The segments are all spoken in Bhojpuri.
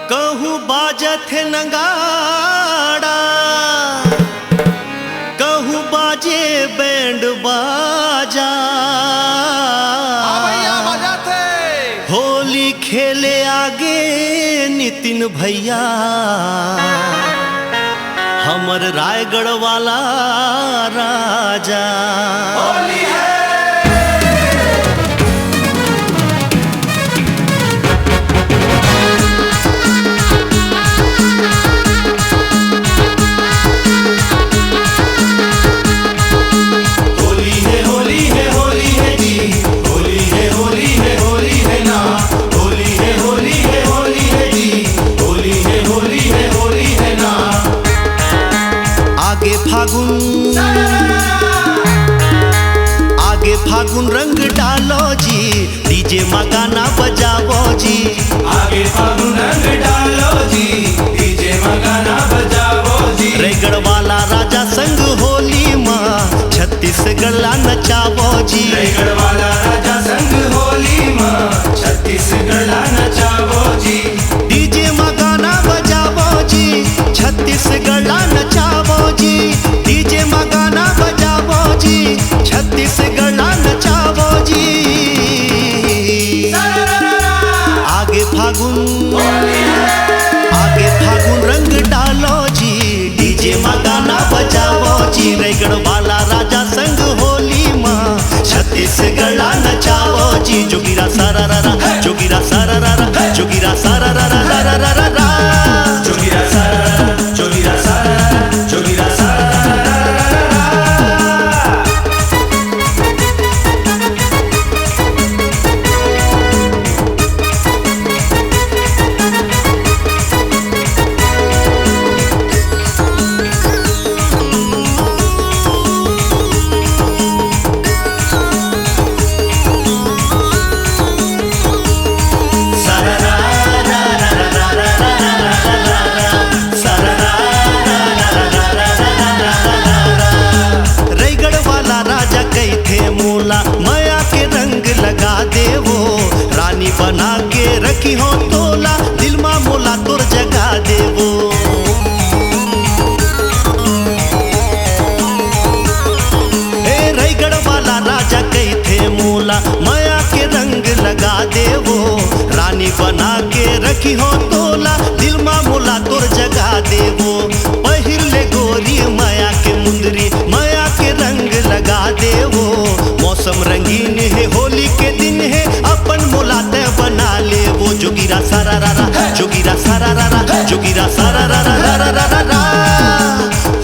कहूँ बाजत है नगाड़ा, कहूँ बाजे बैंड बाजा। होली खेले आगे नितिन भैया, हमर रायगढ़ वाला राजा। होली है आगे फागुन रंग डालो जी, डीजे मगाना बजावो जी। आगे फागुन रंग डालो जी, डीजे मगाना बजावो जी। रायगढ़ वाला राजा संग होली माँ छत्तीसगढ़ नचावो जी। रायगढ़ वाला राजा संग होली माँ छत्तीसगढ़ नचावो जी। डीजे मगाना बजावो जी, छत्तीसगढ़ नचावो जी। डीजे मगाना बजावो जी, छत्तीसगढ़ नचावो जी। आगे फागुन रंग डालो जी, डीजे मगाना बजावो जी। रायगढ़ वाला राजा संग होली माँ छत्तीसगढ़ नचावो जी। जोगिरा सारा रा, जोगिरा सारा रा, जोगिरा सारा रा रा रा रा रा रा। जोगिरा सारा, जोगिरा सारा, जोगिरा सारा। माया के रंग लगा देवो, रानी बना के रखी हो तोला, दिल मा मोला तोर जगा देवो। ए रायगढ़ वाला राजा कही थे मोला, माया के रंग लगा देवो, रानी बना के रखी हो तोला, दिल मा मोला तोर जगा देवो। पहिर ले गोरी माया के मुंदरी, माया के रंग लगा देवो। मौसम रंगीन है, होली के दिन है, अपन मुलाते बना ले वो। जोगिरा सारा रा रा, जोगिरा सारा रा रा, जोगिरा सारा रा रा रा रा रा रा।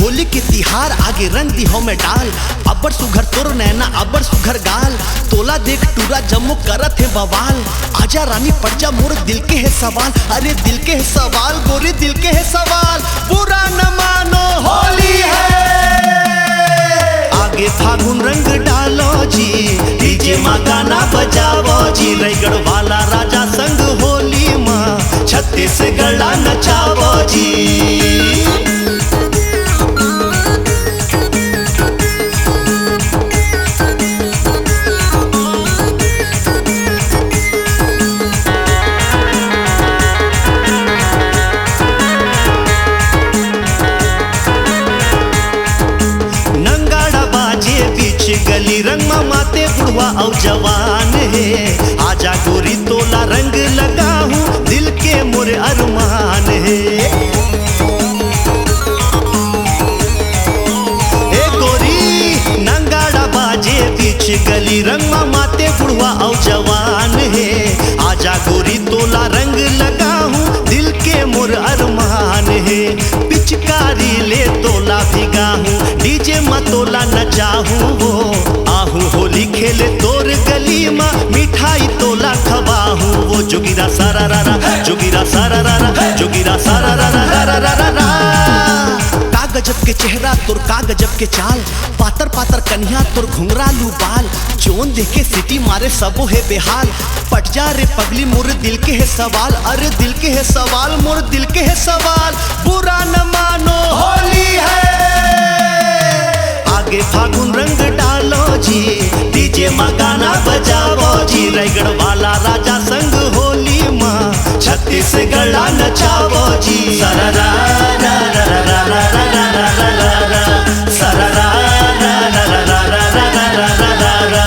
होली के तिहार आगे रंग दी हो में डाल, अबर सुघर तोर नैना अबर सुघर गाल। तोला देख टूरा जम्मू करत है बवाल, आजा रानी पड़ जा मोर दिल के है सवाल। अरे दिल के है सवाल गोरी, दिल के है सवाल, बुरा न मानो होली है। आगे फागुन रंग डालो जी, डीजे मगाना बजावो जी। रायगढ़ वाला राजा संग होली माँ छत्तीसगढ़ नचावो जी। गली रंग माते बुढ़वा और जवान है, आजा गोरी तोला रंग लगा हूँ, दिल के मोरे अरमान है। ए गोरी नंगाड़ा बाजे बीच गली रंग माते बुढ़वा और जवान है, आजा गोरी तोला रंग लगा हूँ, दिल के मोर अरमान है। पिचकारी ले तोला भिगा हूँ, डीजे मतोला नचाहूँ वो। आहू होली खेले तोर गली माँ, मिठाई तोला खवाहूँ वो। जोगिरा सारा रा रा, जोगिरा सारा रा रा, जोगिरा सारा रा रा रा रा रा रा। का गजब के चेहरा तोर, का गजब के चाल, पातर पातर कन्या तोर घुंघरालू बाल। जोन देखे सिटी मारे सबो है बेहाल, पट जा रे पगली मोर दिल के है सवाल। अरे दिल के है सवाल, मोर दिल के है सवाल, बुरा न मानो होली है। आगे फागुन रंग डालो माँ गाना बजावो जी, रायगढ़ वाला राजा संग होली माँ छत्तीसगढ़ नचावो जी। सररा रा रा रा रा रा रा रा रा रा रा, सररा रा रा रा रा रा रा रा रा रा रा,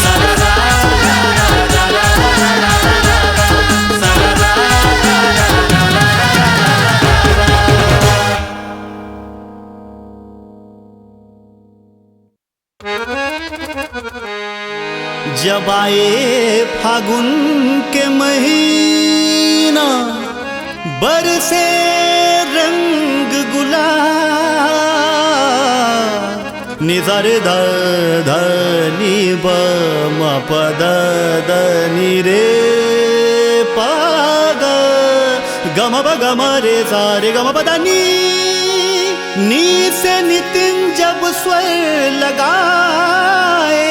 सररा रा रा रा रा रा रा रा रा, सररा रा रा रा रा रा रा। जब आए फागुन के महीना बरसे रंग गुलाल, निजर ध धनी ब म पद नी रे पाग गम ब गम रे सा रे गम प द नी से नितिन जब स्वर लगाए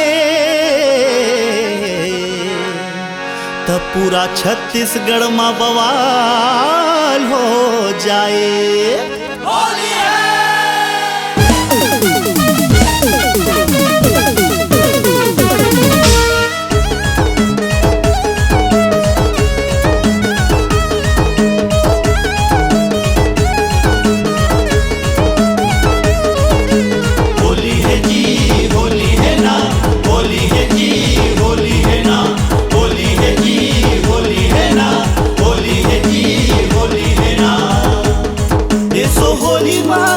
तब पूरा छत्तीसगढ़ में बवाल हो जाए। होली है। होली है जी, होली है ना, होली है जी, होली है ना, होली है जी, होली है ना, होली है जी, होली है ना। ऐसो होली माँ,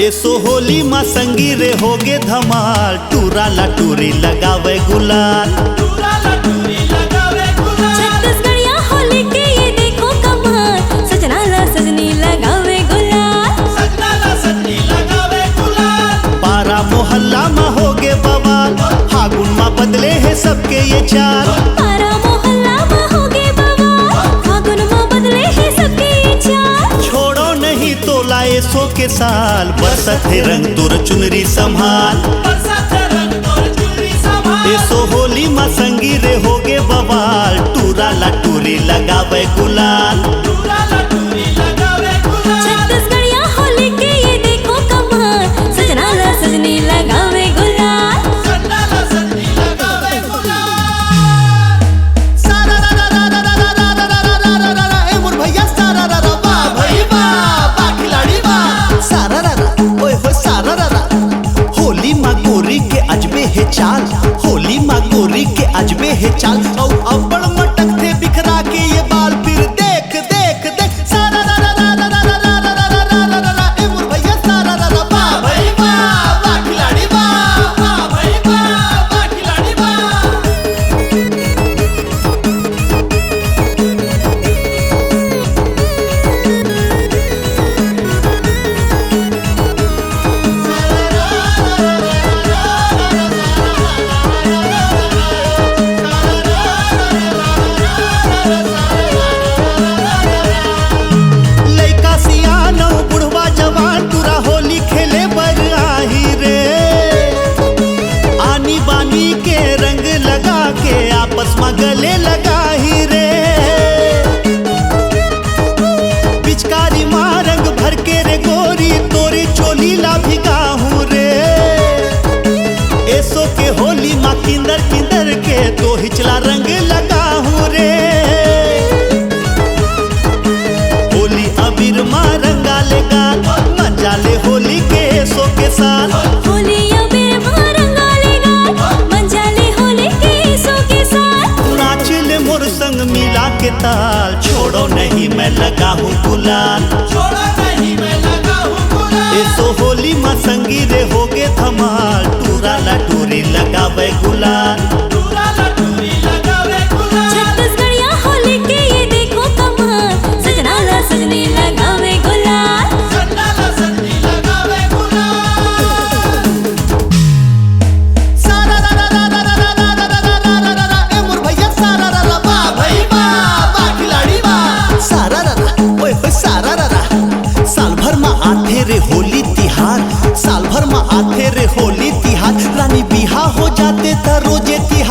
ऐसो होली माँ संगी रे होगे धमाल, टूरा ला टूरी लगावे गुलाल, टूरा ला टूरी लगावे गुलाल। छत्तीसगढ़िया होली के ये देखो कमाल, सजना ला सजनी लगावे गुलाल, सजना ला सजनी लगावे गुलाल। पारा मोहल्ला में होगे बवाल, फागुन में बदले है सबके ये चाल, पारा मोहल्ला में होगे बवाल, फागुन में बदले है सबके ये चाल। छोड़ो नहीं तो लाए सो के साल, बरसत है रंग तोर चुनरी संभाल, बरसत है रंग तोर चुनरी संभाल। ऐसो होली माँ संगी रे होगे बवाल, टूरा ला टूरी लगावे गुलाल, टूरा ला टूरी लगावे गुलाल। छत्तीसगढ़िया होली के ये देखो कमाल, सजना ला सजनी लगावे गुलाल, सजना ला सजनी लगावे गुलाल। सारा रा रा रा रा रा रा रा रा रा रा रा रा, ए मोर भैया सारा रा रा वाह भाई वाह, वाह खिलाड़ी वाह। सारा रा रा ओए हो सारा रा रा। होली माँ गोरी के अजबे है चाल, होली माँ गोरी के अजबे है चाल, औ अब्बड़ मटक थे बिखरा के ये बाल, फिर देख देख देख सारा रा रा रा रा रा रा रा रा रा रा रा रा, ए मोर भैया सारा रा रा वाह भाई वाह, वाह खिलाड़ी वाह, वाह भाई वाह, वाह खिलाड़ी वाह। लइका सियानो बुढ़वा जवान तुरा होली खेले बर आही रे, आनी बानी के रंग लगा के आपस में गले लगाही रे, पिचकारी माँ रंग भर के रे गोरी तोरी चोली ला भिगाहू रे। ऐसो के होली माँ किंदर किंदर के तो हिचला रंग लगाहू रे, होली अबीर माँ रंगा ले गाल, मजा ले होली के ऐसो के साथ। होली अबीर माँ रंगा ले गाल, मंजा ले होली के सो के साथ। नाच ले मोर संग मिला के ताल, छोड़ो नहीं मैं लगा हूँ गुलाल, छोड़ो नहीं मैं लगा हूँ गुलाल। ऐसो होली माँ संगी रे होगे धमाल, टूरा ला टूरी लगावे गुलाल, टूरा ला टूरी लगावे गुलाल। छत्तीसगढ़िया होली के ये देखो कमाल, सजना ला सजनी लगावे गुलाल, सजना ला सजनी लगावे गुलाल। सारा रा रा रा रा रा रा रा रा रा रा रा रा, ए मोर भैया सारा रा रा वाह भाई वाह, वाह खिलाड़ी वाह। सारा रा रा ओए होए सारा रा रा। साल भर में आते रे होली तिहार, साल भर में आते रे होली तिहार, रानी बिहा हो जाते त रोजे तिहार।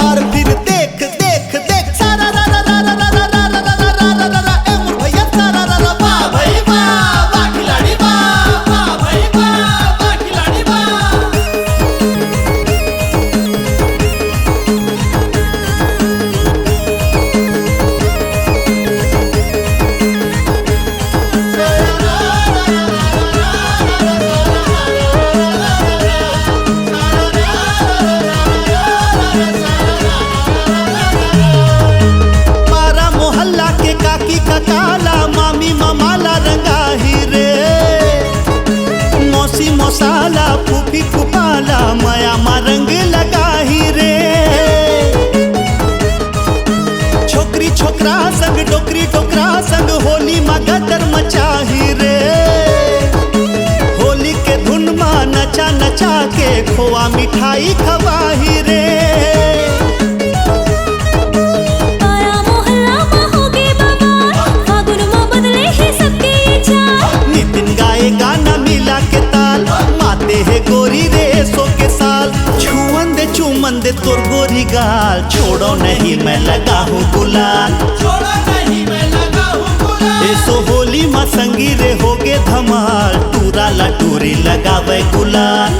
फीकू पाला माया मा रंग लगाही रे। छोकरी छोकरा संग डोकरी डोकरा संग होली मा गदर मचाही रे। होली के धुन मा नचा नचा के खोआ मिठाई खवाही रे। पारा मोहल्ला मा होगे बवाल, फागुन मा बदले है सबके ये चाल। नितिन गाए गाना मिला के ताल, माते है गोरी रेसो के साल। छुअन दे चुमन दे तोर गोरी गाल, छोड़ो नहीं मैं लगा हूँ गुलाल। छोड़ो नहीं मैं लगा हूँ गुलाल। ऐसो होली मा संगी रे होगे धमाल, टूरा ला टूरी लगावे गुलाल।